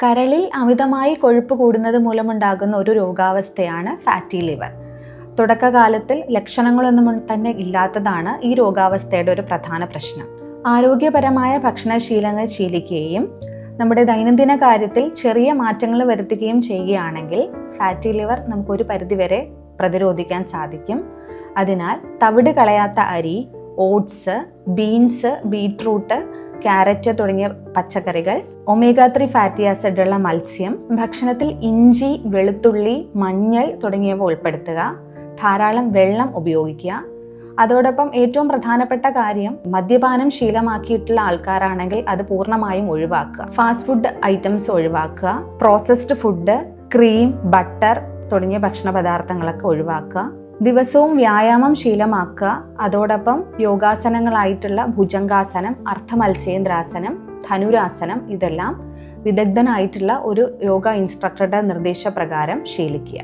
കരളിൽ അമിതമായി കൊഴുപ്പ് കൂടുന്നത് മൂലമുണ്ടാകുന്ന ഒരു രോഗാവസ്ഥയാണ് ഫാറ്റി ലിവർ. തുടക്കകാലത്തിൽ ലക്ഷണങ്ങളൊന്നും തന്നെ ഇല്ലാത്തതാണ് ഈ രോഗാവസ്ഥയുടെ ഒരു പ്രധാന പ്രശ്നം. ആരോഗ്യപരമായ ഭക്ഷണശീലങ്ങൾ ശീലിക്കുകയും നമ്മുടെ ദൈനംദിന കാര്യത്തിൽ ചെറിയ മാറ്റങ്ങൾ വരുത്തുകയും ചെയ്യുകയാണെങ്കിൽ ഫാറ്റി ലിവർ നമുക്കൊരു പരിധിവരെ പ്രതിരോധിക്കാൻ സാധിക്കും. അതിനാൽ തവിട് കളയാത്ത അരി, ഓട്സ്, ബീൻസ്, ബീട്രൂട്ട്, ക്യാരറ്റ് തുടങ്ങിയ പച്ചക്കറികൾ, ഒമേഗ 3 ഫാറ്റി ആസിഡ് ഉള്ള മത്സ്യം, ഭക്ഷണത്തിൽ ഇഞ്ചി, വെളുത്തുള്ളി, മഞ്ഞൾ തുടങ്ങിയവ ഉൾപ്പെടുത്തുക, ധാരാളം വെള്ളം ഉപയോഗിക്കുക. അതോടൊപ്പം ഏറ്റവും പ്രധാനപ്പെട്ട കാര്യം, മദ്യപാനം ശീലമാക്കിയിട്ടുള്ള ആൾക്കാരാണെങ്കിൽ അത് പൂർണ്ണമായും ഒഴിവാക്കുക. ഫാസ്റ്റ് ഫുഡ് ഐറ്റംസ് ഒഴിവാക്കുക. പ്രോസസ്ഡ് ഫുഡ്, ക്രീം, ബട്ടർ തുടങ്ങിയ ഭക്ഷണ പദാർത്ഥങ്ങളൊക്കെ ഒഴിവാക്കുക. ദിവസവും വ്യായാമം ശീലമാക്കുക. അതോടൊപ്പം യോഗാസനങ്ങളായിട്ടുള്ള ഭുജംഗാസനം, അർദ്ധമത്സ്യേന്ദ്രാസനം, ധനുരാസനം ഇതെല്ലാം വിദഗ്ധനായിട്ടുള്ള ഒരു യോഗ ഇൻസ്ട്രക്ടറുടെ നിർദ്ദേശപ്രകാരം ശീലിക്കുക.